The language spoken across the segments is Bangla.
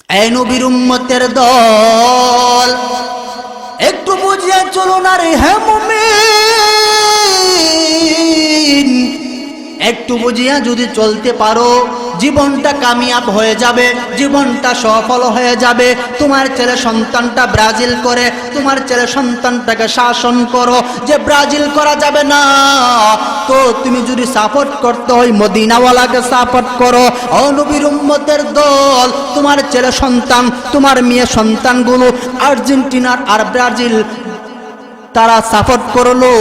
এই নবীর উম্মতের দল, একটু বুঝিয়ে চলুন আর হে মুমিন, একটু বুঝিয়া যদি চলতে পারো জীবনটা কামিয়াব হয়ে যাবে, জীবনটা সফল হয়ে যাবে। তোমার ছেলে সন্তানটা ব্রাজিল করে, তোমার ছেলে সন্তানটাকে শাসন করো যে ব্রাজিল করা যাবে না, তো তুমি যদি সাপোর্ট করতে হয় মদিনাওয়ালাকে সাপোর্ট করো। ও নবীর উম্মতের দল, তোমার ছেলে সন্তান, তোমার মেয়ে সন্তানগুলো আর্জেন্টিনার আর ব্রাজিল তারা সাপোর্ট করলো,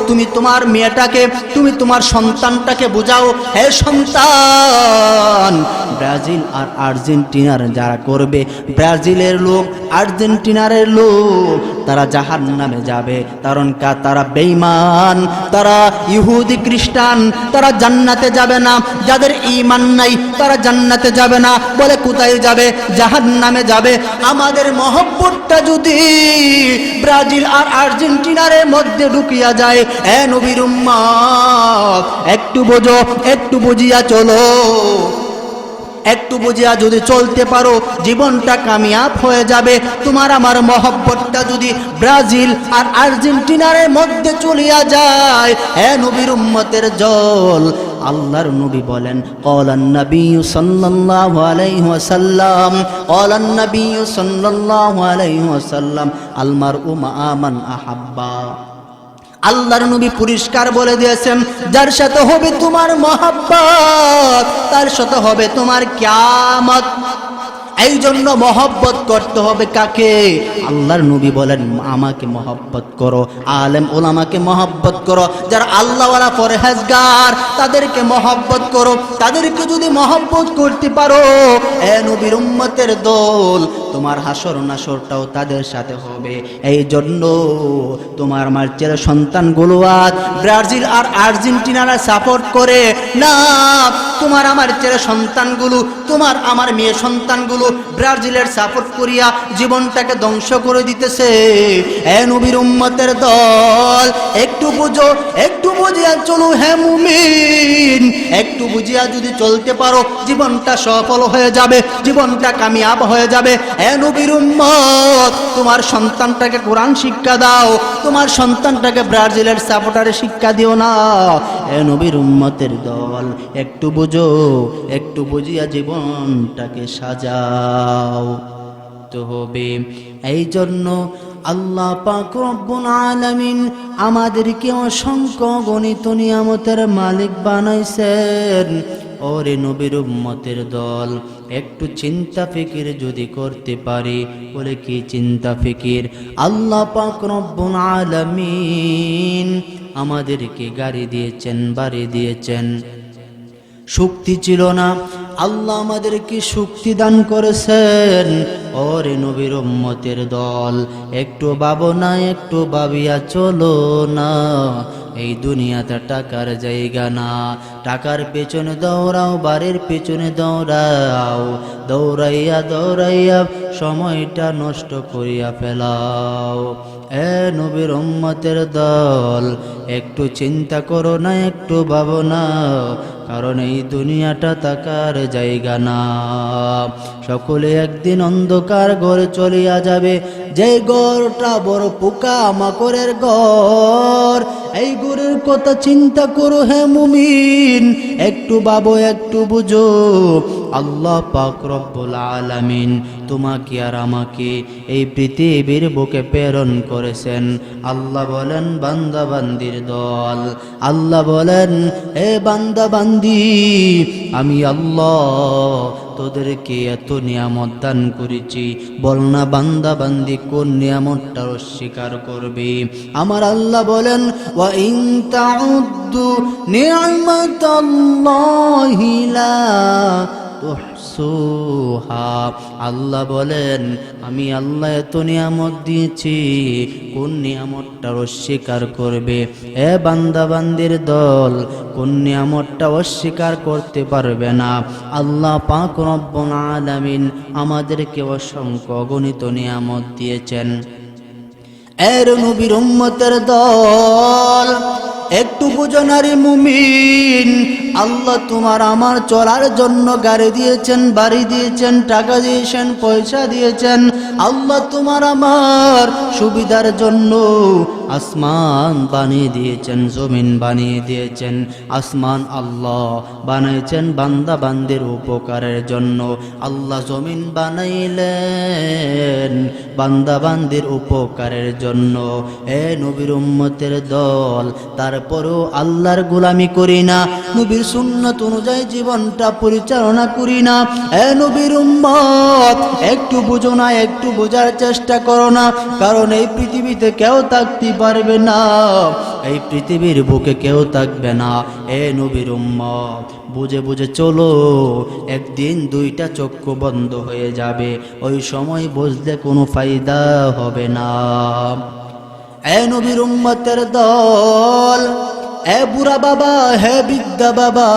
তুমি তোমার মেয়েটাকে, তুমি তোমার সন্তানটাকে বুঝাও, হে সন্তান, ব্রাজিল আর আর্জেন্টিনার যারা করবে, ব্রাজিলের লোক আর্জেন্টিনার লোক তারা জাহান্নামে যাবে, কারণ তারা বেঈমান, তারা ইহুদি খ্রিস্টান, তারা জান্নাতে যাবে না। যাদের ঈমান নাই তারা জান্নাতে যাবে না, বলে কোথায় যাবে? জাহান্নামে যাবে। আমাদের মহব্বতটা যদি ব্রাজিল আর আর্জেন্টিনার মধ্যে ঢুকিয়া যায়, এ নবীর উম্মত একটু বোঝো, একটু বুঝিয়া চলো, একটু বুঝিয়া যদি চলতে পারো জীবনটা কামিয়াব হয়ে যাবে। তোমার আমার মহব্বতটা যদি ব্রাজিল আর আর্জেন্টিনার মধ্যে চলিয়া যায়, হে নবীর উম্মতের দল, আল্লাহর নবী বলেন, ক্বালান নবী সাল্লাল্লাহু আলাইহি ওয়াসাল্লাম, ক্বালান নবী সাল্লাল্লাহু আলাইহি ওয়াসাল্লাম, আল মারউ মা মান আহাব্বা। আল্লাহর নবী পরিষ্কার বলে দিয়েছেন, যার সাথে হবে তোমার মহব্বত তার সাথে হবে তোমার কিয়ামত। এই জন্য মহব্বত করতে হবে কাকে? আল্লাহর নবী বলেন, আমাকে মহব্বত করো, আলেম ওলামাকে মহব্বত করো, যারা আল্লাহওয়ালা পরহেজগার তাদেরকে মহব্বত করো। তাদেরকে যদি মহব্বত করতে পারো, এ নবীর উম্মতের দল, তোমার হাসর নাসরটাও তাদের সাথে হবে। এই জন্য তোমার আমার ছেলে সন্তানগুলো আজ ব্রাজিল আর আর্জেন্টিনারা সাপোর্ট করে না, তোমার আমার ছেলে সন্তানগুলো, তোমার আমার মেয়ে সন্তানগুলো ব্রাজিলের সাপোর্ট করিয়া জীবনটাকে ধ্বংস করে দিতেছে। এ নবীর উম্মতের দল, একটু বুঝো, একটু বুঝিয়া চলো হে মুমিন, একটু বুঝিয়া যদি চলতে পারো জীবনটা সফল হয়ে যাবে, জীবনটা কামিয়াব হয়ে যাবে। এ নবীর উম্মত, তোমার সন্তানটাকে কোরআন শিক্ষা দাও, তোমার সন্তানটাকে ব্রাজিলের সাপোর্টারে শিক্ষা দিও না। এ নবীর উম্মতের দল, একটু বুঝো, একটু বুঝিয়া জীবনটাকে সাজাও তো হবে। এই জন্য আল্লাহ পাক রব্বুল আলামিন আমাদেরকে অসংখ্য গণিত নিয়ামতের মালিক বানাইছেন। ওরে নবীর উম্মতের দল, একটু চিন্তা ফিকির যদি করতে পারি, বলে কি চিন্তা ফিকির? আল্লাহ পাক রব্বুল আলামিন আমাদেরকে গাড়ি দিয়েছেন, বাড়ি দিয়েছেন, শক্তি ছিল না, আল্লাহ আমাদেরকে শক্তি দান করেছেন। ওরে নবীর উম্মতের দল, একটু ভাবো না, একটু ভাবিয়া চলো না, এই দুনিয়াতে টাকার জায়গা না। টাকার পেছনে দৌড়াও, বাড়ির পেছনে দৌড়াও, দৌড়াইয়া দৌড়াইয়া সময়টা নষ্ট করিয়া ফেলাও। এ নবীর উম্মতের দল, একটু চিন্তা করো না, একটু ভাবো না, কারণ এই দুনিয়াটা টাকার জায়গা না। সকলে একদিন অন্ধকার ঘরে চলিয়া যাবে, যে ঘরটা বড় পোকা মাকড়ের ঘর। এই ঘরের কথা চিন্তা করো হে মুমিন, একটু ভাবো, একটু বুঝো। আল্লাহ পাক রব্বুল আলামিন তোমাকে আর আমাকে এই পৃথিবীর বুকে প্রেরণ করেছেন। আল্লাহ বলেন, বান্দা বান্দির দল, আল্লাহ বলেন, হে বান্দা বান্দি, আমি আল্লাহ তোদেরকে এত নিয়ামত দান করেছি, বল না বান্দা বান্দি কোন নিয়ামতটা অস্বীকার করবে? আমার আল্লাহ বলেন, ওয়া ইন তাউদ্দু নি'মাতাল্লাহি লা তুহসুহা। আল্লাহ বলেন, আমি আল্লাহ এত নিয়ামত দিয়েছি, কোন নিয়ামতটা অস্বীকার করবে? এ বান্দা বান্দির দল, কোন নিয়ামতটা অস্বীকার করতে পারবে না? আল্লাহ পাক রব্বুল আলামিন আমাদেরকে অসংখ্য অগণিত নিয়ামত দিয়েছেন। এর নবীর উম্মতের দল, একটু একটু বুঝো নারী মুমিন, আল্লাহ তোমার আমার চলার জন্য গাড়ি দিয়েছেন, বাড়ি দিয়েছেন, টাকা দিয়েছেন, পয়সা দিয়েছেন। আল্লাহ তোমার আমার সুবিধার জন্য আসমান বানিয়ে দিয়েছেন, জমিন বানিয়ে দিয়েছেন। আসমান আল্লাহ বানিয়েছেন বান্দা বান্দির উপকারের জন্য। আল্লাহ জমিন বানাইলেন বান্দা বান্দির উপকারের জন্য। এ নবীর উম্মতের দল, তারপরেও আল্লাহর গোলামি করি না, নবীর সুন্নাত অনুযায়ী জীবনটা পরিচালনা করি না। এ নবীর উম্মত, একটু বুঝো না, একটু বোঝার চেষ্টা করো না। কারণ এই পৃথিবীতে কেউ থাকতে পারবে না, এই পৃথিবীর বুকে কেউ থাকবে না। এ নবীর উম্মত, বুঝে বুঝে চলো, একদিন দুইটা চক্ষু বন্ধ হয়ে যাবে, ওই সময় বুঝলে কোনো ফায়দা হবে না। এ নবীর উম্মতের দল, এ বুড়া বাবা, হে বৃদ্ধা বাবা,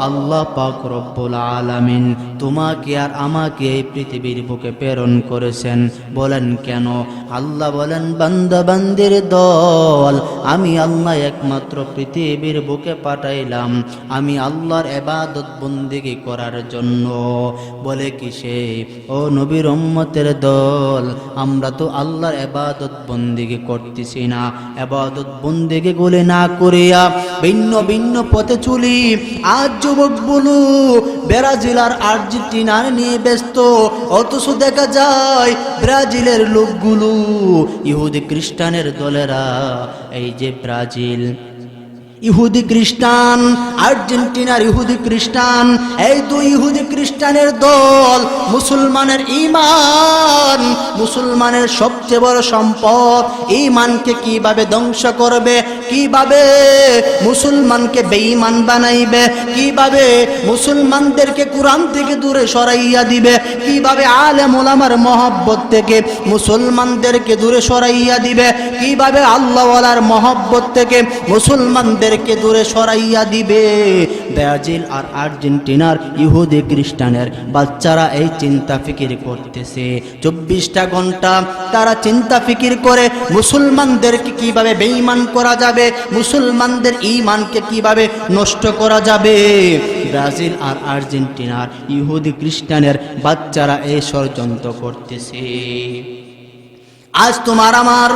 আল্লাহ পাক রব্বুল আলামিন তোমাকে আর আমাকে এই পৃথিবীর বুকে প্রেরণ করেছেন। বলেন কেন? আল্লাহ বলেন, বান্দা বান্দির দল, আমি আল্লাহ একমাত্র পৃথিবীর বুকে পাঠাইলাম আমি আল্লাহর ইবাদত বন্দেগী করার জন্য। বলে কিসে? ও নবীর উম্মতের দল, আমরা তো আল্লাহর ইবাদত বন্দেগী করতেছি না। ইবাদত বন্দেগী গুলি না করিয়া ভিন্ন ভিন্ন পথে চলি। আজ যুবকগুলো ব্রাজিল আর আর্জেন্টিনার নিয়ে ব্যস্ত, অথচ দেখা যায় ব্রাজিলের লোকগুলো ইহুদি খ্রিস্টানের দলেরা, এই যে ব্রাজিল ইহুদি খ্রিস্টান, আর্জেন্টিনার ইহুদি খ্রিস্টান, এই দুই ইহুদি খ্রিস্টানের দল মুসলমানের ঈমান, মুসলমানের সবচেয়ে বড় সম্পদ ঈমানকে কিভাবে ধ্বংস করবে, কিভাবে মুসলমানকে বেঈমান বানাইবে, কিভাবে মুসলমানদেরকে কোরআন থেকে দূরে সরাইয়া দিবে, কিভাবে আলেম ওলামার মহব্বত থেকে মুসলমানদেরকে দূরে সরাইয়া দিবে, কিভাবে আল্লাহওয়ালার মহব্বত থেকে মুসলমানদের দূরে সরাইয়া দিবে। ব্রাজিল আর আর্জেন্টিনার ইহুদি খ্রিস্টানের বাচ্চারা এই চিন্তা ফিকির করতেছে। 24টা ঘন্টা তারা চিন্তা ফিকির করে মুসলমানদেরকে কিভাবে বেঈমান করা যাবে, মুসলমানদের ঈমানকে কিভাবে নষ্ট করা যাবে। ব্রাজিল আর আর্জেন্টিনার ইহুদি খ্রিস্টানের বাচ্চারা এই ষড়যন্ত্র করতেছে। আজ তোমার আমার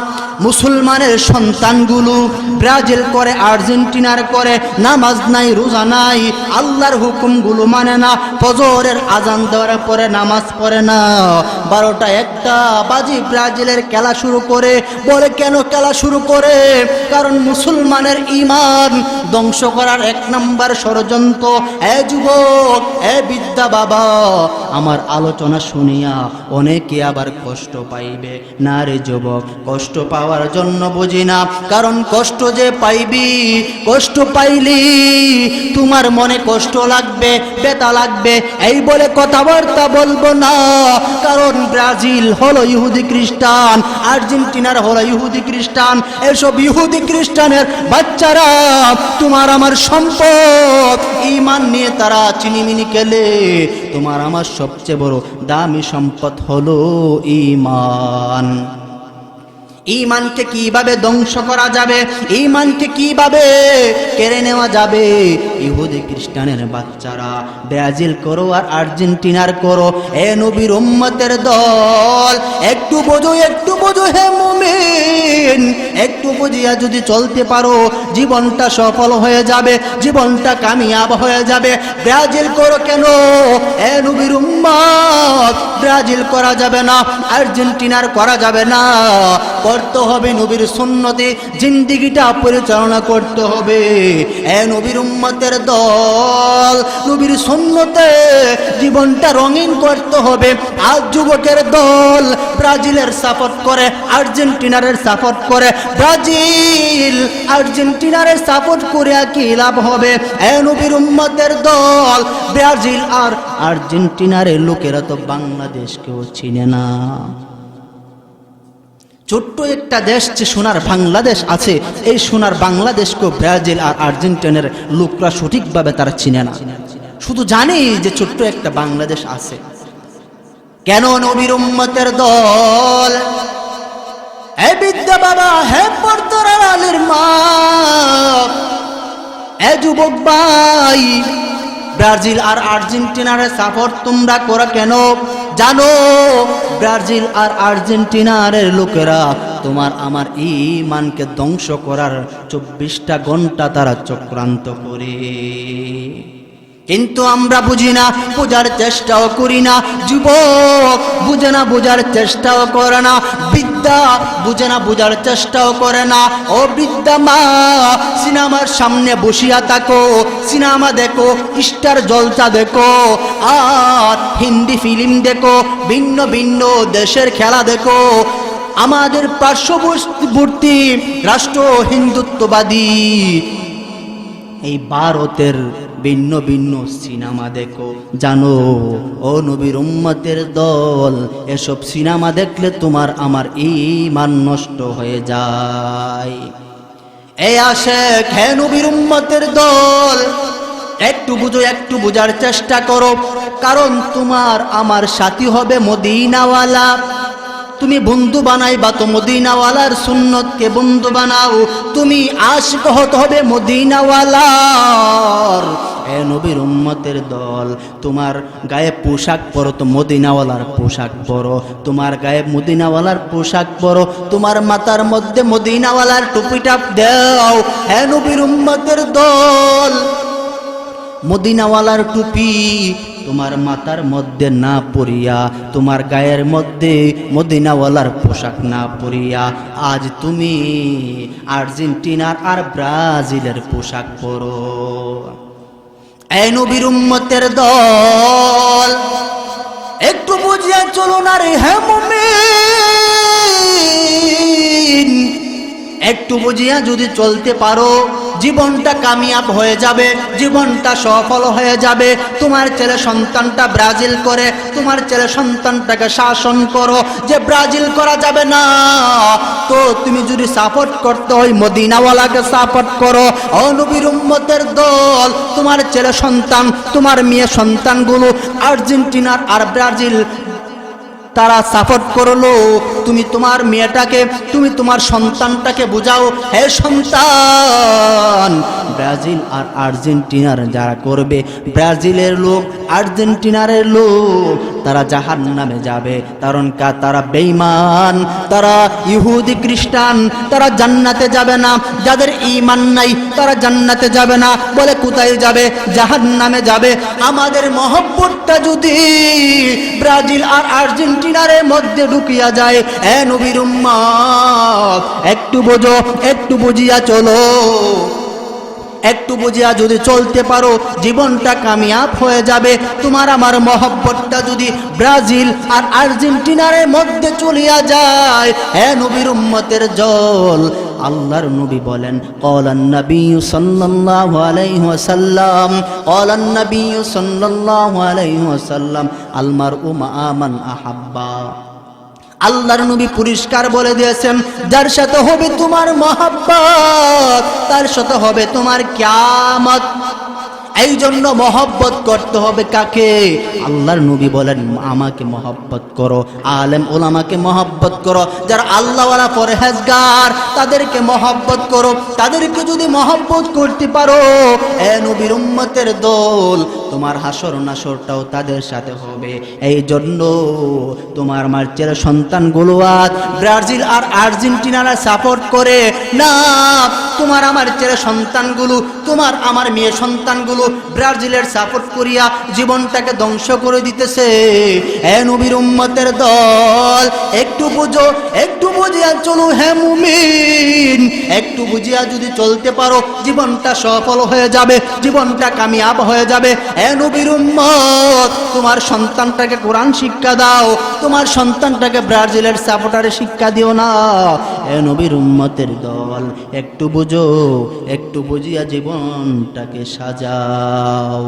মুসলমানের সন্তানগুলো ব্রাজিল করে, আর্জেন্টিনার করে, নামাজ নাই, রোজা নাই, আল্লাহর হুকুমগুলো মানে না, ফজরের আজান দেওয়ার পরে নামাজ পড়ে না, 12টা 1টা বাজি ব্রাজিলের খেলা শুরু করে। বলে কেন খেলা শুরু করে? কারণ মুসলমানের ঈমান ধ্বংস করার 1 নাম্বার ষড়যন্ত্র। এ যুবক, এ বিদ্যা বাবা, আমার আলোচনা শুনিয়া অনেকে আবার কষ্ট পাইবে না রে যুবক। কষ্ট পাওয়ার জন্য বুঝি না, কারণ কষ্ট যে পাইবি, কষ্ট পাইলি তোমার মনে কষ্ট লাগবে, ব্যথা লাগবে, এই বলে কথাবার্তা বলবো না। কারণ ব্রাজিল হলো ইহুদি খ্রিস্টান, আর্জেন্টিনার হলো ইহুদি খ্রিস্টান। এসব ইহুদি খ্রিস্টানের বাচ্চারা তোমার আমার সম্পদ, ঈমান নিয়ে তারা চিনিমিনি খেলে। তোমার আমার সবচেয়ে বড় দামি সম্পদ হলো ঈমান। ঈমানকে কিভাবে ধ্বংস করা যাবে, ঈমানকে কিভাবে কেড়ে নেওয়া যাবে? ইহুদি খ্রিস্টানের বাচ্চারা ব্রাজিল করো আর আর্জেন্টিনার করো, এ নবীর উম্মতের দল, একটু বোঝো, একটু বোঝো হে মুমিন, একটু বুঝিয়া যদি চলতে পারো জীবনটা সফল হয়ে যাবে, জীবনটা কামিয়াব হয়ে যাবে। ব্রাজিল করো কেন? এ নবীর উম্মত, ব্রাজিল করা যাবে না, আর্জেন্টিনার করা যাবে না। করতে হবে নবীর সুন্নতে জিন্দেগিটা পরিচালনা করতে হবে। এ নবীর উম্মতের দল, নবীর সুন্নতে জীবনটা রঙিন করতে হবে। আজ যুবকের দল ব্রাজিলের সাপোর্ট করে, আর্জেন্টিনার সাপোর্ট করে। ব্রাজিল আর্জেন্টিনার সাপোর্ট করে কি লাভ হবে? এ নবীর উম্মতের দল, ব্রাজিল আর আর্জেন্টিনার লোকেরা তো বাংলাদেশকেও চিনে না। ছোট্ট একটা দেশ যে সোনার বাংলাদেশ আছে, এই সোনার বাংলাদেশকে ব্রাজিল আর আর্জেন্টিনার লোকরা সঠিকভাবে তারা চিনে না, শুধু জানে যে ছোট্ট একটা বাংলাদেশ আছে। কেন নবীর উম্মতের দল হে বিদ্যা বাবা, হে পর্দার আড়ালের মা, এ যুবক ভাই, ব্রাজিল আর আর্জেন্টিনার সাপোর্ট তোমরা করো কেন জানো? ব্রাজিল আর আর্জেন্টিনার লোকেরা তোমার আমার ঈমানকে ধ্বংস করার 24টা ঘন্টা তারা চক্রান্ত করে, কিন্তু আমরা বুঝি না, বোঝার চেষ্টাও করি না। যুবক বুঝে না, বোঝার চেষ্টাও করে না। বৃদ্ধা বুঝে না, বোঝার চেষ্টাও করে না। ও বৃদ্ধা মা, সিনেমার সামনে বসিয়া থাকো, সিনেমা দেখো, স্টার জলসা দেখো, আর হিন্দি ফিল্ম দেখো, ভিন্ন ভিন্ন দেশের খেলা দেখো। আমাদের পার্শ্ববর্তী রাষ্ট্র হিন্দুত্ববাদী এই ভারতের ভিন্ন ভিন্ন সিনেমা দেখো। জানো ও নবীর উম্মতের দল, এসব সিনেমা দেখলে তোমার আমার ঈমান নষ্ট হয়ে যায়। এই আশেক, হে নবীর উম্মতের দল, একটু বুঝো, একটু বোঝার চেষ্টা করো, কারণ তোমার আমার সাথী হবে মদিনাওয়ালা। তুমি বন্ধু বানাইবা তো মদিনাওয়ালার সুন্নতকে বন্ধু বানাও। তুমি আশিক হতে হবে মদিনাওয়ালার। এ নবীর উম্মতের দল, তোমার গায়ে পোশাক পরো তো মদিনাওয়ালার পোশাক পরো, তোমার গায়ে মদিনাওয়ালার পোশাক পরো, তোমার মাথার মধ্যে মদিনাওয়ালার টুপিটা দাও। হে নবীর উম্মতের দল, মদিনাওয়ালার টুপি তোমার মাথার মধ্যে না পরিয়া, তোমার গায়ের মধ্যে মদিনাওয়ালার পোশাক না পরিয়া, আজ তুমি আর্জেন্টিনার আর ব্রাজিলের পোশাক পরো। এই নবীর উম্মতের দল, একটু বুঝিয়া চলো না রে হে মুমিন, একটু বুঝিয়া যদি চলতে পারো, জীবনটা কামিয়াব হয়ে যাবে, জীবনটা সফল হয়ে যাবে। তোমার ছেলে সন্তানটা ব্রাজিল করে, তোমার ছেলে সন্তানটাকে শাসন করো যে ব্রাজিল করা যাবে না, তো তুমি যদি সাপোর্ট করতে হয় মদিনাওয়ালাকে সাপোর্ট করো। ও নবীর উম্মতের দল, তোমার ছেলে সন্তান, তোমার মেয়ে সন্তানগুলো আর্জেন্টিনার আর ব্রাজিল তারা সাপোর্ট করলো, তুমি তোমার মেয়েটাকে, তুমি তোমার সন্তানটাকে বুঝাও, হে সন্তান, ব্রাজিল আর আর্জেন্টিনার যারা করবে, ব্রাজিলের লোক আর্জেন্টিনারের লোক তারা জাহান্নামে যাবে, কারণ তারা বেঈমান, তারা ইহুদি খ্রিস্টান, তারা জান্নাতে যাবে না। যাদের ঈমান নাই তারা জান্নাতে যাবে না, বলে কোথায় যাবে? জাহান্নামে যাবে। আমাদের মহব্বতটা যদি ব্রাজিল আর আর্জেন্টিনারের মধ্যে ঢুকিয়া যায়, এ নবীর উম্মত একটু বোঝো, একটু বুঝিয়া চলো, একটু বুঝিয়া যদি চলতে পারো, জীবনটা কামিয়াব হয়ে যাবে। তোমার আমার মহব্বতটা যদি ব্রাজিল আর আর্জেন্টিনারের মধ্যে চলিয়া যায়, হে নবীর উম্মতের জল, আল্লাহর নবী বলেন, ক্বালান নবী সাল্লাল্লাহু আলাইহি ওয়াসাল্লাম, ক্বালান নবী সাল্লাল্লাহু আলাইহি ওয়াসাল্লাম, আল মারউ মা মান আহাব্বা। আল্লাহর নবী পরিষ্কার বলে দিয়েছেন, যার সাথে হবে তোমার মহব্বত, তার সাথে হবে তোমার কিয়ামত। এই জন্য মহব্বত করতে হবে কাকে? আল্লাহর নবী বলেন, আমাকে মহব্বত করো, আলেম ওলামাকে মহব্বত করো, যারা আল্লাহওয়ালা পরহেজগার তাদেরকে মহব্বত করো। তাদেরকে যদি মহব্বত করতে পারো, এ নবীর উম্মতের দল, তোমার হাসর নাসরটাও তাদের সাথে হবে। এই জন্য তোমার আমার ছেলে সন্তানগুলো আজ ব্রাজিল আর আর্জেন্টিনারা সাপোর্ট করে না, তোমার আমার ছেলে সন্তানগুলো, তোমার আমার মেয়ে সন্তানগুলো ব্রাজিলের সাপোর্ট করিয়া জীবনটাকে ধ্বংস করে দিতেছে। হে নবীর উম্মতের দল, একটু বুঝো, একটু বুঝিয়া চলো হে মুমিন, একটু বুঝিয়া যদি চলতে পারো, জীবনটা সফল হয়ে যাবে, জীবনটা কামিয়াব হয়ে যাবে। হে নবীর উম্মত, তোমার সন্তানটাকে কোরআন শিক্ষা দাও, তোমার সন্তানটাকে ব্রাজিলের সাপোর্টারে শিক্ষা দিও না। হে নবীর উম্মতের দল, একটু বুঝো, একটু বুঝিয়া জীবনটাকে সাজাও।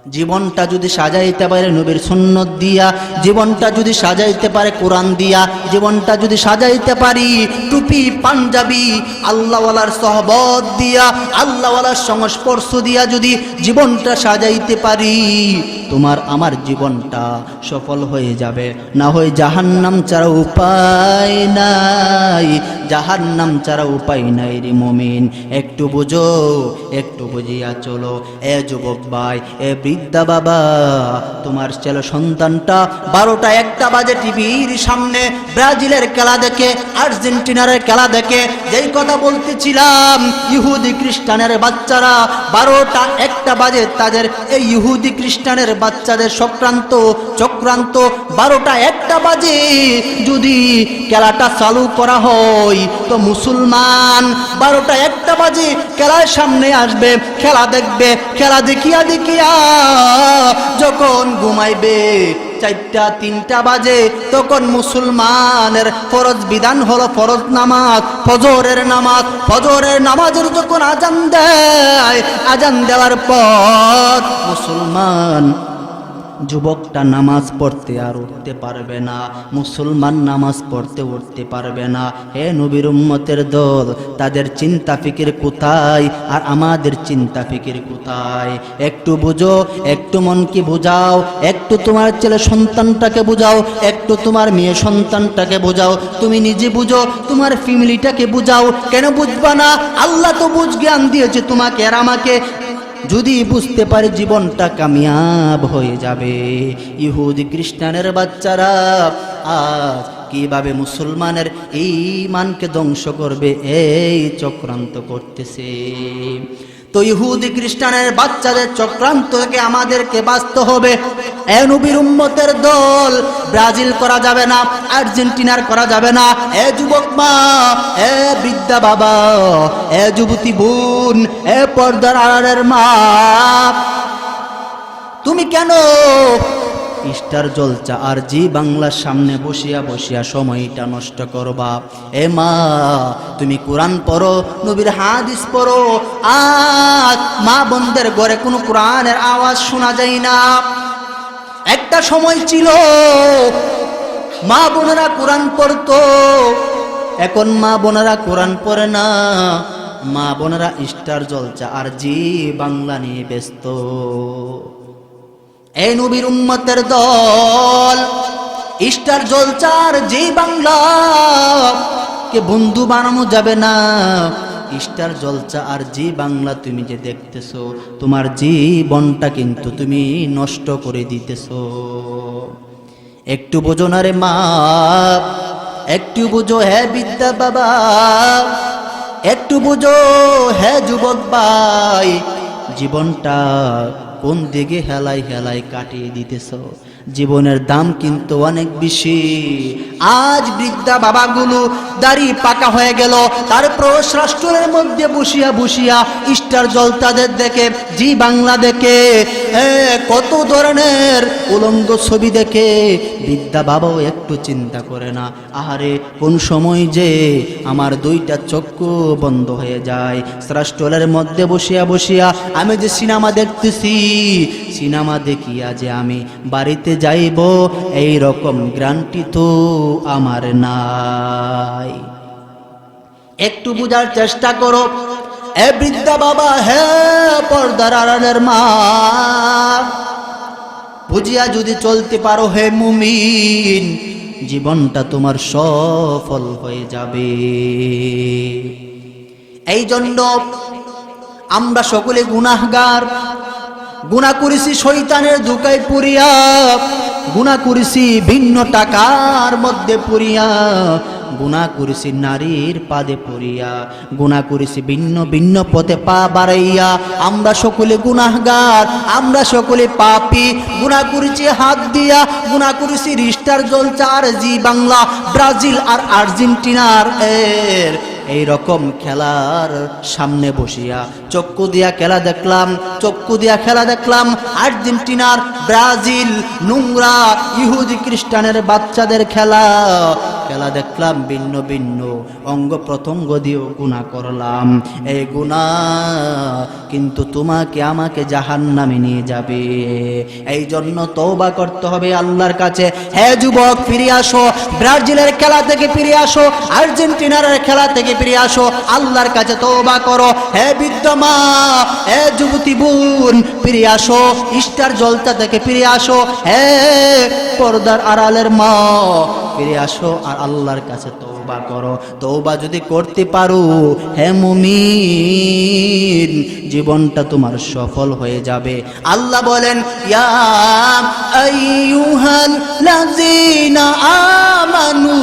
জীবনটা যদি সাজাইতে পারে নবীর সুন্নত দিয়া, জীবনটা যদি সাজাইতে পারে কোরআন দিয়া, জীবনটা যদি সাজাইতে পারি টুপি পাঞ্জাবি আল্লাহওয়ালার সহবত দিয়া, আল্লাহওয়ালার সংস্পর্শ দিয়া যদি জীবনটা সাজাইতে পারি, তোমার আমার জীবনটা সফল হয়ে যাবে। না হয় জাহান্নাম ছাড়া উপায় নাই, জাহান্নাম ছাড়া উপায় নাই রে মুমিন। একটু বুঝো, একটু বুঝিয়া চলো। এ যুবক ভাই, এ বৃদ্ধা বাবা, তোমার ছেলে সন্তানটা 12টা 1টা বাজে টিভির সামনে ব্রাজিলের খেলা দেখে, আর্জেন্টিনার খেলা দেখে। যেই কথা বলতেছিলাম, ইহুদি খ্রিস্টানের বাচ্চারা 12টা 1টা বাজে তাদের এই ইহুদি খ্রিস্টানের বাচ্চাদের চক্রান্ত 12টা 1টা বাজে যদি খেলাটা চালু করা হয়, তো মুসলমান 12টা 1টা বাজে খেলার সামনে আসবে, খেলা দেখবে, খেলা দেখিয়া দেখিয়া যখন ঘুমাইবে 4টা 3টা বাজে, তখন মুসলমানের ফরজ বিধান হলো ফরজ নামাজ, ফজরের নামাজ। ফজরের নামাজের যখন আজান দেয়, আজান দেওয়ার পর মুসলমান যুবকটা নামাজ পড়তে আর উঠতে পারবে না, মুসলমান নামাজ পড়তে উঠতে পারবে না। হে নবীর উম্মতের দল, তাদের চিন্তা ফিকির কোথায় আর আমাদের চিন্তা ফিকির কোথায়? একটু বুঝো, একটু মনকে বুঝাও, একটু তোমার ছেলে সন্তানটাকে বুঝাও, একটু তোমার মেয়ে সন্তানটাকে বুঝাও। তুমি নিজে বুঝো, তোমার ফ্যামিলিটাকে বুঝাও। কেন বুঝবা না? আল্লাহ তো বুঝ জ্ঞান দিয়েছে তোমাকে আর আমাকে। যদি বুঝতে পারে জীবনটা কামিয়াব হয়ে যাবে। ইহুদি খ্রিস্টানের বাচ্চারা আজ কিভাবে মুসলমানের ঈমানকে ধ্বংস করবে এই চক্রান্ত করতেছে। তো ইহুদি খ্রিস্টানের বাচ্চাদের চক্রান্ত থেকে আমাদেরকে বাঁচতে হবে। এ নবীর উম্মতের দল, ব্রাজিল করা যাবে না, আর্জেন্টিনার করা যাবে না। এ যুবক মা, এ বৃদ্ধা বাবা, এ যুবতী বোন, এ পর্দার আড়ালের মা, তুমি কেন স্টার জলসা আর জি বাংলার সামনে বসিয়া বসিয়া সময়টা নষ্ট করবা? এ মা, তুমি কোরআন পড়ো, নবীর হাদিস পড়ো। আজ মা বোনদের ঘরে কোনো কোরআনের আওয়াজ শোনা যায় না। একটা সময় ছিল মা বোনেরা কোরআন পড়তো, এখন মা বোনেরা কোরআন পড়ে না। মা বোনেরা স্টার জলসা আর জি বাংলা নিয়ে ব্যস্ত। এই নবীর উম্মতের দল, স্টার জলসার জি বাংলা কে বন্ধু বানানো যাবে না। স্টার জলসা আর জি বাংলা তুমি যে দেখতেছো, তোমার জীবনটা কিন্তু তুমি নষ্ট করে দিতেছো। একটু বোঝো না রে মা, একটু বুঝো হে বিদ্যা বাবা, একটু বুঝো হে যুবক ভাই, জীবনটা কোন দিকে হেলাই হেলাই কাটিয়ে দিতেছ। জীবনের দাম কিন্তু অনেক বেশি। আজ বৃদ্ধা বাবাগুলো দাড়ি পাকা হয়ে গেল, তারপর রাষ্ট্রের মধ্যে বসিয়া বসিয়া স্টার জলসাদের দেখে, জি বাংলা দেখে, কত ধরনের উলঙ্গ ছবি দেখে। বৃদ্ধা বাবাও একটু চিন্তা করে না, আহারে কোন সময় যে আমার 2টা চক্ষু বন্ধ হয়ে যায়। রাষ্ট্রের মধ্যে বসিয়া বসিয়া আমি যে সিনেমা দেখতেছি, সিনেমা দেখিয়া যে আমি বাড়িতে যাইব, এই রকম গ্যারান্টি তো আমার নাই। একটু বুঝার চেষ্টা করো এ বৃদ্ধা বাবা, হে পর্দার আড়ালের মা, বুঝিয়া যদি চলতে পারো হে মুমিন, জীবনটা তোমার সফল হয়ে যাবে। এই জন্য আমরা সকলে গুনাহগার। গুনাহ করেছি শয়তানের ধোঁকায় পড়িয়া, গুনাহ করেছি ভিন্ন টাকার মধ্যে পড়িয়া, গুনাহ করেছি নারীর পাদে পড়িয়া, গুনাহ করেছি ভিন্ন ভিন্ন পথে পা বাড়াইয়া। আমরা সকলে গুনাহগার, আমরা সকলে পাপী। গুনাহ করেছি হাত দিয়া, গুনাহ করেছি স্টার জলসা আর জি বাংলা, ব্রাজিল আর আর্জেন্টিনার এই রকম খেলার সামনে বসিয়া চক্ষু দিয়া খেলা দেখলাম, চক্ষু দিয়া খেলা দেখলাম আর্জেন্টিনার, ব্রাজিল, নোংরা ইহুদি খ্রিস্টানের বাচ্চাদের খেলা। খেলা দেখলাম, ভিন্ন ভিন্ন অঙ্গ প্রত্যঙ্গ দিয়েও গুনাহ করলাম। এই গুনাহ কিন্তু তোমাকে আমাকে জাহান্নামে নিয়ে যাবে। এই জন্য তওবা করতে হবে আল্লাহর কাছে। হে যুবক, ফিরে আসো, ব্রাজিলের খেলা থেকে ফিরে আসো, আর্জেন্টিনার খেলা থেকে ফিরে আসো, আল্লাহর কাছে তওবা করো। হে বৃদ্ধ মা, হে যুবতী বোন, ফিরে আসো, স্টার জলসা থেকে ফিরে আসো। হে পর্দার আড়ালের মা, ফিরে আসো আর আল্লাহর কাছে তওবা করো। তওবা যদি করতে পারো, হে মুমিন, জীবনটা তোমার সফল হয়ে যাবে। আল্লাহ বলেন, ইয়া আইয়ুহাল্লাযীনা আমানু,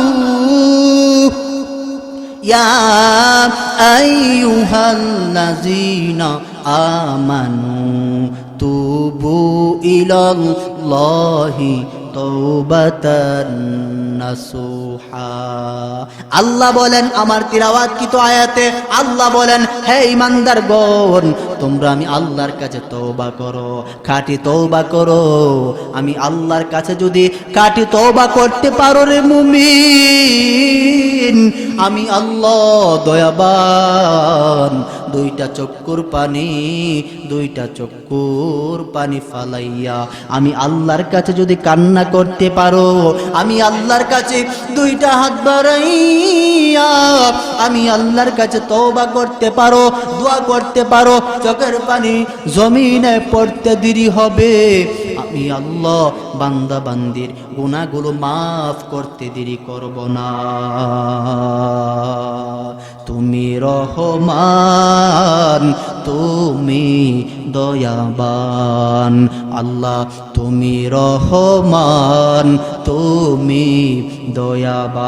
ইয়া আইয়ুহাল্লাযীনা আমানু তুবু ইলাল্লাহি তাওবাতান নাসুহা। আল্লাহ বলেন আমার তিলাওয়াতকৃত আয়াতে, আল্লাহ বলেন, হে ঈমানদারগণ, তোমরা আমি আল্লাহর কাছে তওবা করো, খাঁটি তওবা করো। আমি আল্লাহর কাছে যদি খাঁটি তওবা করতে পারো রে মুমিন, আমি আল্লাহ দয়াবান, দুইটা চক্ষুর পানি ফালাইয়া আমি আল্লাহর কাছে যদি কান্না করতে পারো, আমি আল্লাহর কাছে দুইটা হাত বাড়াইয়া আমি আল্লাহর কাছে তওবা করতে পারো, দোয়া করতে পারো, চোখের পানি জমিনে পড়তে দেরি হবে, আমি আল্লাহ বান্দা বান্দির গুনাহগুলো মাফ করতে দেরি করব না। তুমি রহমান, তুমি দয়াবান, আল্লাহ তুমি রহমান, তুমি দয়াবান।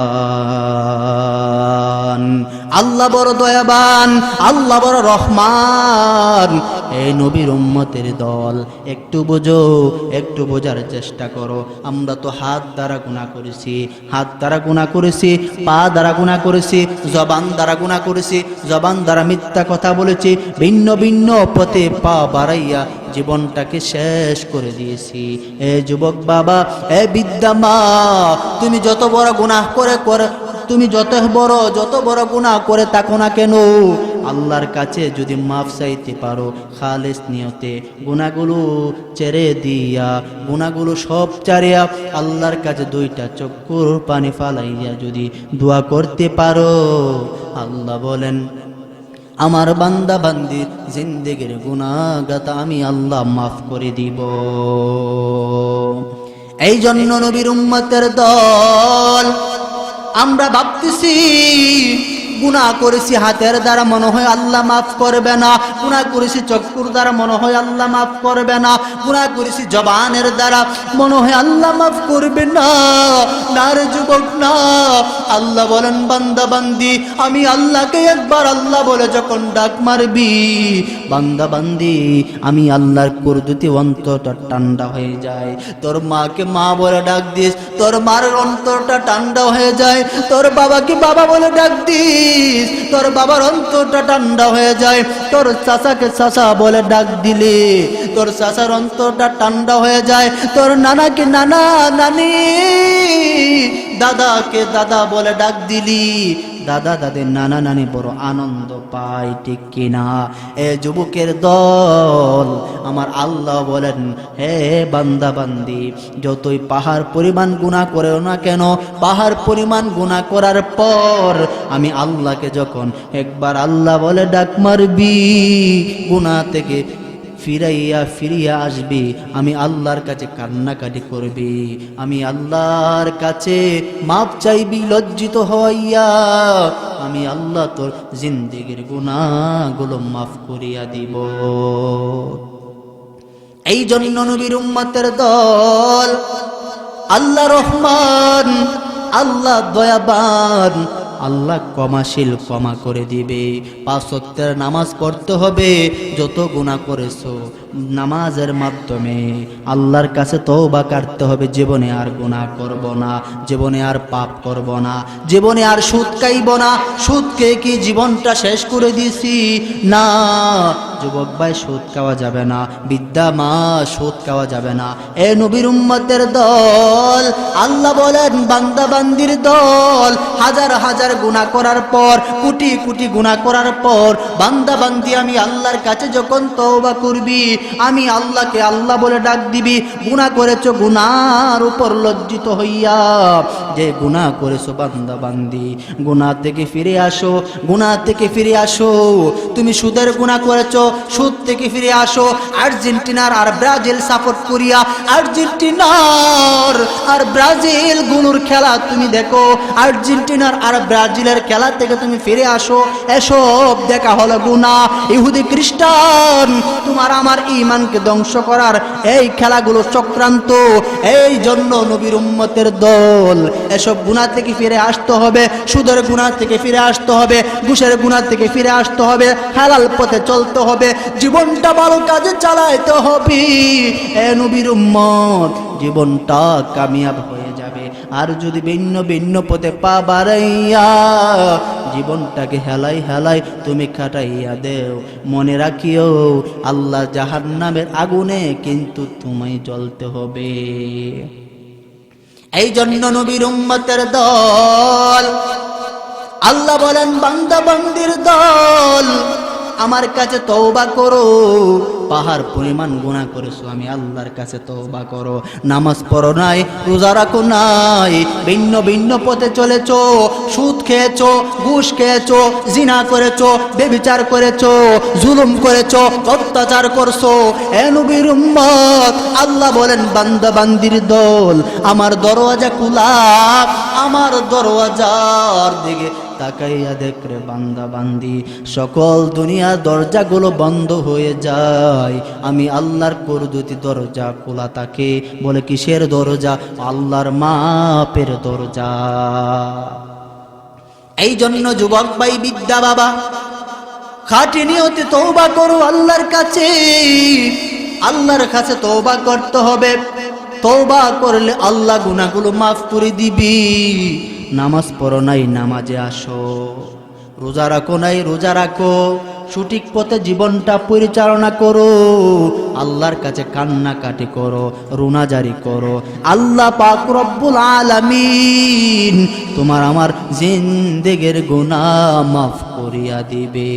আল্লাহ বড় দয়াবান, আল্লাহ বড় রহমান। এই নবীর উম্মতের দল, একটু বোঝো, একটু বোঝার চেষ্টা করো। আমরা তো হাত দ্বারা গুনাহ করেছি, হাত দ্বারা গুনাহ করেছি, পা দ্বারা গুনাহ করেছি, জবান দ্বারা গুনাহ করেছি, জবান দ্বারা মিথ্যা কথা বলেছি, ভিন্ন ভিন্ন পথে পা বাড়াইয়া জীবনটাকে শেষ করে দিয়েছি। এ যুবক বাবা, এ বিদ্যা মা, তুমি যত বড় গুনাহ করে তুমি যত বড় গুনাহ করে থাকো না কেন, আল্লাহর কাছে যদি মাফ চাইতে পারো খালেস নিয়তে, গুনাহগুলো ছেড়ে দিয়া, গুনাহগুলো সব ছাড়িয়া আল্লাহর কাছে দুইটা চক্ষুর পানি ফালাইয়া যদি দোয়া করতে পারো, আল্লাহ বলেন আমার বান্দা বান্দির জিন্দেগির গুনাহগাতা আমি আল্লাহ মাফ করে দিব। এই জন্য নবীর উম্মতের দল, আমরা ভাবতেছি গুনাহ করেছি হাতের দ্বারা, মনে হয় আল্লাহ মাফ করবে না, গুনাহ করেছি চক্ষুর দ্বারা, মনে হয় আল্লাহ মাফ করবে না, গুনাহ করেছি জবানের দ্বারা, মনে হয় আল্লাহ মাফ করবে না। না রে যুবক, না। আল্লাহ বলেন বান্দা বান্দি, আমি আল্লাহকে একবার আল্লাহ বলে যখন ডাক মারবি, বান্দা বান্দি, আমি আল্লাহর কুদরতি অন্তরটা ঠান্ডা হয়ে যায়। তোর মাকে মা বলে ডাক দিস, তোর মার অন্তরটা ঠান্ডা হয়ে যায়। তোর বাবাকে বাবা বলে ডাক দিস, তোর বাবার অন্তরটা ঠান্ডা হয়ে যায়। তোর চাচাকে চাচা বলে ডাক দিলে তোর চাচার অন্তরটা ঠান্ডা হয়ে যায়। তোর নানাকে নানা, নানি, দাদাকে দাদা বলে ডাক দিলি, দাদা দাদের নানা নানি বড় আনন্দ পায়, ঠিক কিনা? এ যুবকের দল, আমার আল্লাহ বলেন, হে বান্দা বান্দি, যতই পাহাড় পরিমাণ গুনাহ করো না কেন, পাহাড় পরিমাণ গুনাহ করার পর আমি আল্লাহকে যখন একবার আল্লাহ বলে ডাক মারবি, গুনাহ থেকে ফিরিয়া আসবি, আমি আল্লাহর কাছে কান্নাকাটি করবি, আমি আল্লাহর কাছে মাপ চাইবি লজ্জিত হইয়া, আমি আল্লাহ তোর জিন্দেগির গুনাহগুলো মাফ করিয়া দিব। এই জন্য নবীর উম্মতের দল, আল্লাহ রহমান, আল্লাহ দয়াবান, আল্লাহ ক্ষমাশীল, ক্ষমা করে দিবে। 5 ওয়াক্তের নামাজ পড়তে হবে, যত গুনাহ করেছো নামাজের মাধ্যমে আল্লাহর কাছে তওবা করতে হবে, জীবনে আর গুনাহ করব না, জীবনে আর পাপ করব না, জীবনে আর সুদ খাইব না। সুদ খেয়ে কি জীবনটা শেষ করে দিছি? না, যুবক ভাই সুদ খাওয়া যাবে না, বৃদ্ধা মা সুদ খাওয়া যাবে না। এ নবীর উম্মতের দল, আল্লাহ বলেন বান্দা বান্দির দল, হাজার হাজার গুনাহ করার পর, কোটি কোটি গুনাহ করার পর বান্দা বান্দি আমি আল্লাহর কাছে যখন তওবা করবি, আমি আল্লাহকে আল্লাহ বলে ডাক দিবি। গুনাহ করেছো, গুনার উপর লজ্জিত হইয়া যে গুনাহ করেছো বান্দা বান্দি, গুনাহ থেকে ফিরে আসো, গুনাহ থেকে ফিরে আসো। তুমি সুদের গুনাহ করেছো, সুদ থেকে ফিরে আসো। আর্জেন্টিনার আর ব্রাজিল সাপোর্ট করিয়া আর্জেন্টিনার আর ব্রাজিল গুলোর খেলা তুমি দেখো, আর্জেন্টিনার আর ব্রাজিলের খেলা থেকে তুমি ফিরে আসো। এসব দেখা হলো গুনাহ। ইহুদি খ্রিস্টান তোমার আমার ঈমানকে ধ্বংস করার এই খেলাগুলো চক্রান্ত। এই জন্য নবীর উম্মতের দল এসব গুনাহ থেকে ফিরে আসতে হবে, সুদের গুনাহ থেকে ফিরে আসতে হবে, ঘুষের গুনাহ থেকে ফিরে আসতে হবে, হালাল পথে চলতে হবে, জীবনটা ভালো কাজে চালাইতে হবে। এ নবীর উম্মত জীবনটা কামিয়াব হয়ে যাবে। আর যদি ভিন্ন ভিন্ন পথে পা বাড়াইয়া জীবনটাকে হেলাই হেলাই তুমি কাটাইয়া দেও, মনে রাখিও আল্লাহ জাহান্নামের আগুনে কিন্তু তোমায় জ্বলতে হবে। এই জন্য নবীর উম্মতের দল, আল্লাহ বলেন বান্দা বান্দির দল, আমার কাছে তওবা করো। পাহাড় পরিমাণ গুনাহ করেছো, আমি আল্লাহর কাছে তওবা করো। নামাজ পড়ো নাই, রোজা রাখো নাই, ভিন্ন ভিন্ন পথে চলেছো, সুদ খেয়েছো, ঘুষ খেয়েছো, জিনা করেছো, ব্যভিচার করেছো, জুলুম করেছো, অত্যাচার করছো। এ নবীর উম্মত, আল্লাহ বলেন বান্দা বান্দির দল, আমার দরওয়াজা খোলা, আমার দরওয়াজার দিকে তাকাইয়া দেখ রে বান্দা বান্দি, সকল দুনিয়ার দরজাগুলো বন্ধ হয়ে যায়, আমি আল্লাহর কুদরতি দরজা খোলা থাকে। বলে কিসের দরজা? আল্লাহর মাপের দরজা। এই জন্য যুবক ভাই, বিদ্যা বাবা, খাঁটি নিয়তে তওবা করো আল্লাহর কাছে। আল্লাহর কাছে তওবা করতে হবে। তওবা করলে আল্লাহ গুনাহগুলো মাফ করে দিবি। নামাজ পড়ো নাই, নামাজে আসো। রোজা রাখো নাই, রোজা রাখো। সঠিক পথে জীবনটা পরিচালনা করো। আল্লাহর কাছে কান্নাকাটি করো, রুনাজারি করো। আল্লাহ পাক রব্বুল আলামিন তোমার আমার জিন্দেগির গুনাহ মাফ করিয়া দিবে।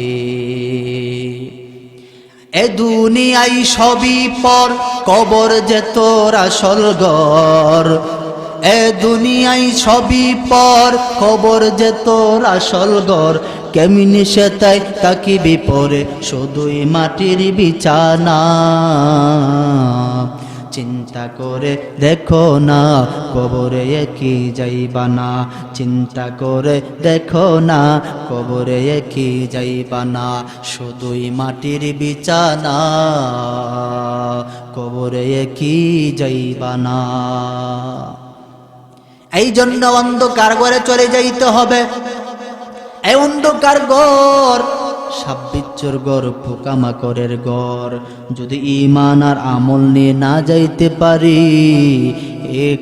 এ দুনিয়ায় সবই পর, কবর যে তোর আসল ঘর। এ দুনিয়ায় সবই পর, কবর যে তোর আসল ঘর। কেমনি সে তাই তাকিবি পরে, শুধুই মাটির বিছানা। চিন্তা করে দেখো না, কবরে কি যাইবা না। চিন্তা করে দেখো না, কবরে কি যাইবা না। শুধুই মাটির বিছানা, কবরে কি যাইবা না। এই জন্য অন্ধকার ঘরে চলে যাইতে হবে। এই অন্ধকার ঘর সাব্বিচ্চর ঘর, পোকামাকড়ের ঘর। যদি ঈমান আর আমল নিয়ে না যাইতে পারি, এক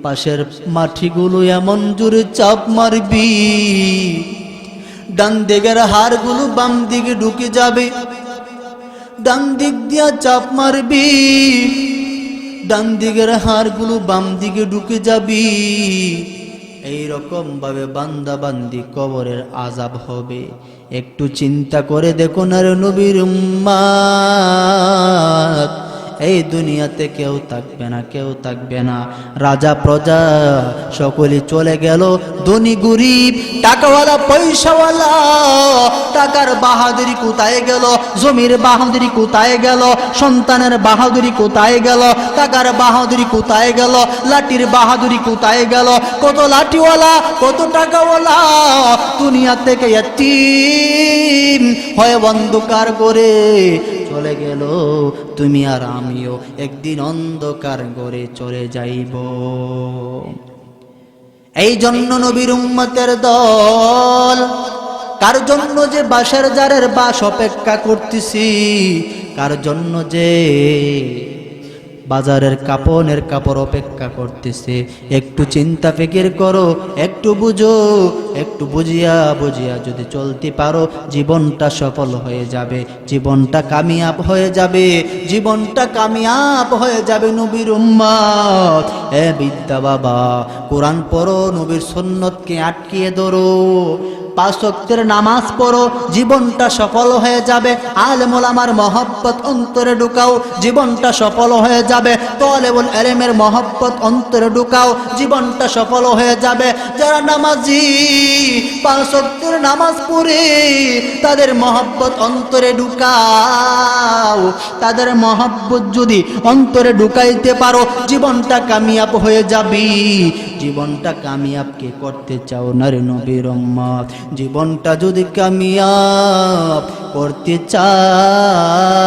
পাশের মাটিগুলো এমন জোরে চাপ মারবি, ডান দিকের হাড়গুলো বাম দিকে ঢুকে যাবে। ডান দিক দিয়া চাপ মারবি, ডান দিকের হাড়গুলো বাম দিকে ঢুকে যাবি। এইরকম ভাবে বান্দা বান্দি কবরের আযাব হবে। একটু চিন্তা করে দেখো না রে নবীর উম্মত, এই দুনিয়াতে কেউ থাকবে না, কেউ থাকবে না। রাজা প্রজা সকলে চলে গেল, ধনী গরিব, টাকাওয়ালা পয়সাওয়ালা। টাকার বাহাদুরি কোথায় গেল? জমির বাহাদুরি কোথায় গেল? সন্তানের বাহাদুরি কোথায় গেল? টাকার বাহাদুরি কোথায় গেল? লাঠির বাহাদুরি কোথায় গেল? কত লাঠিওয়ালা, কত টাকাওয়ালা দুনিয়া থেকে ইয়াতীম হয়ে অন্ধকার করে চলে গেল। তুমি আর আমিও একদিন অন্ধকার ঘরে চলে যাইব। এই জন্য নবীর উম্মতের দল, কার জন্য যে বাঁশের জারের বাঁশ অপেক্ষা করতেছি, কার জন্য যে বাজারের কাপড়ের কাপড় অপেক্ষা করতেছে, একটু চিন্তা ফিকির করো, একটু বুঝো। একটু বুঝিয়া বুঝিয়া যদি চলতে পারো জীবনটা সফল হয়ে যাবে, জীবনটা কামিয়াব হয়ে যাবে, জীবনটা কামিয়াব হয়ে যাবে। নবীর উম্মত, এ বিদ্যা বাবা, কোরআন পড়ো, নবীর সুন্নতকে আটকিয়ে ধরো, 5 ওয়াক্তের নামাজ পড়ো, জীবনটা সফল হয়ে যাবে। আলেম ওলামার মহব্বত অন্তরে ঢুকাও, জীবনটা সফল হয়ে যাবে। তালেবুল ইলমের মহব্বত অন্তরে ঢুকাও, জীবনটা সফল হয়ে যাবে। যারা নামাজি, 5 ওয়াক্তের নামাজ পড়ে তাদের মহব্বত অন্তরে ঢুকাও, তাদের মহব্বত যদি অন্তরে ঢুকাইতে পারো জীবনটা কামিয়াব হয়ে যাবে। জীবনটা কামিয়াব কে করতে চাও না রে নবীর উম্মত? জীবনটা যদি কামিয়াব করতে চাও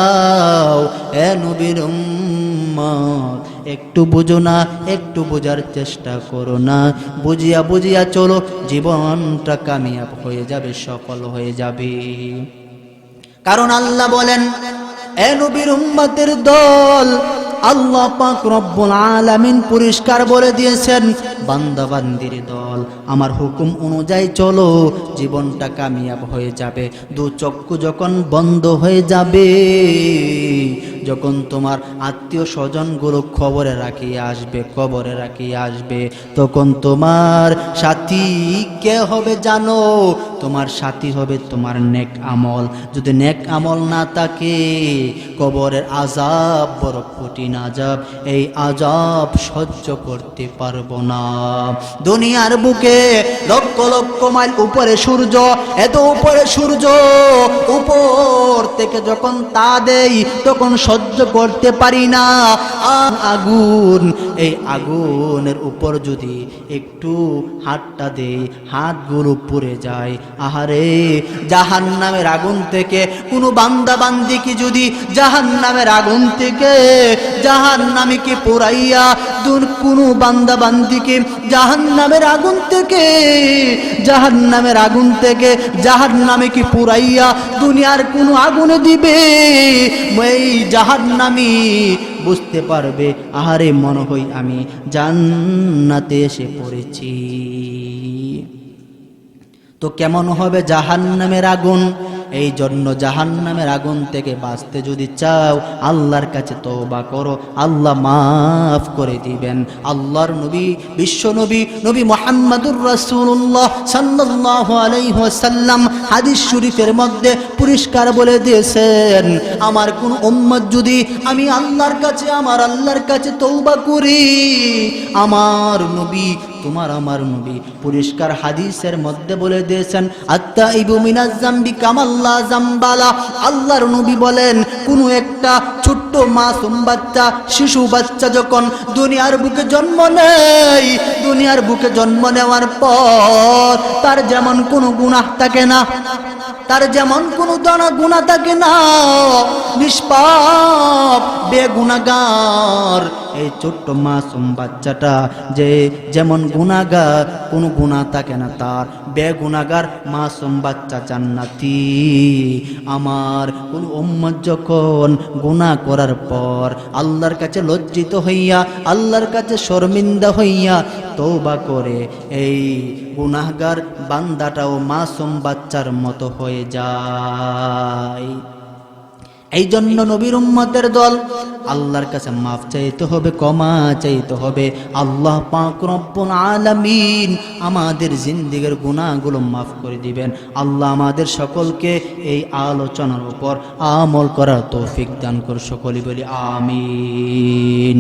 এ নবীর উম্মত, একটু বুঝো না, একটু বোঝার চেষ্টা করো না, বুঝিয়া বুঝিয়া চলো, জীবনটা কামিয়াব হয়ে যাবে, সফল হয়ে যাবে। কারণ আল্লাহ বলেন, এ নবীর উম্মতের দল, আল্লাহ পাক রব্বুল আলামিন পরিষ্কার বলে দিয়েছেন, বান্দা বান্দির দল, আমার হুকুম অনুযায়ী চলো, জীবনটা কামিয়াব হয়ে যাবে। দু চক্ষু যখন বন্ধ হয়ে যাবে, যখন তোমার আত্মীয় স্বজনগুলো কবরে রাখিয়ে আসবে, তখন তোমার সাথী কে হবে জানো? তোমার সাথী হবে তোমার নেক আমল। যদি নেক আমল না থাকে, কবরের আযাব বড় কঠিন আযাব, এই আযাব সহ্য করতে পারবো না। দুনিয়ার বুকে লক্ষ লক্ষ মাইল উপরে সূর্য, এত উপরে সূর্য, উপর থেকে যখন তা দেই তখন সহ্য করতে পারি না। আগুন, এই আগুনের উপর যদি একটু হাতটা দেই, হাতগুলো পুড়ে যায়। আহারে, জাহান্নামের আগুন থেকে কোনো বান্দা বান্দিকে যদি জাহান্নামের আগুন থেকে জাহান্নামীকে পোড়াইয়া, কোনো বান্দা বান্দিকে জাহান্নামের আগুন থেকে জাহান্নামীকে পোড়াইয়া দুনিয়ার কোনো আগুনে দিবে, এই জাহান্নামী বুঝতে পারবে, আহারে মনে হয় আমি জান্নাতে এসে পড়েছি। তো কেমন হবে জাহান্নামের আগুন? এই জন্য জাহান্নামের আগুন থেকে বাঁচতে যদি চাও, আল্লাহর কাছে তওবা করো, আল্লাহ মাফ করে দিবেন। আল্লাহর নবী, বিশ্ব নবী, নবী মুহাম্মদুর রাসূলুল্লাহ সাল্লাল্লাহু আলাইহি ওয়াসাল্লাম হাদিস শরীফের মধ্যে পরিষ্কার বলে দিয়েছেন, আমার কোন উম্মত যদি আমি আল্লাহর কাছে তওবা করি, আমার নবী, তোমার আমার নবী পরিষ্কার হাদিসের মধ্যে বলে দিয়েছেন, আত্তাইবু মিনাজ যামবি কামাল্লা যামবালা। আল্লাহর নবী বলেন, কোন একটা ছোট্ট মাসুম বাচ্চা, শিশু বাচ্চা যখন দুনিয়ার বুকে জন্ম নেয়, দুনিয়ার বুকে জন্ম নেওয়ার পর তার যেমন কোনো গুনাহ থাকে না, তার যেমন কোনো গুনাহ থাকে না, নিষ্পাপ বেগুনাহগার এই ছোট্ট মাসুম বাচ্চাটা যে যেমন গুনাহগার, কোনো গুনাহ থাকে না তার, বেগুনাহগার মাসুম বাচ্চা জান্নাতি। আমার কোন উম্মত যখন গুনাহ করার পর আল্লাহর কাছে লজ্জিত হইয়া, আল্লাহর কাছে শর্মিন্দা হইয়া তওবা করে, এই গুনাহগার বান্দাটাও মাসুম বাচ্চার মতো হয়ে যায়। এই জন্য নবীর উম্মতের দল, আল্লাহর কাছে মাফ চাইতে হবে, ক্ষমা চাইতে হবে। আল্লাহ পাক রব্বুল আলামিন আমাদের জিন্দেগীর গুনাহগুলো মাফ করে দিবেন। আল্লাহ আমাদের সকলকে এই আলোচনার উপর আমল করার তৌফিক দান করুন। সকলে বলি আমিন।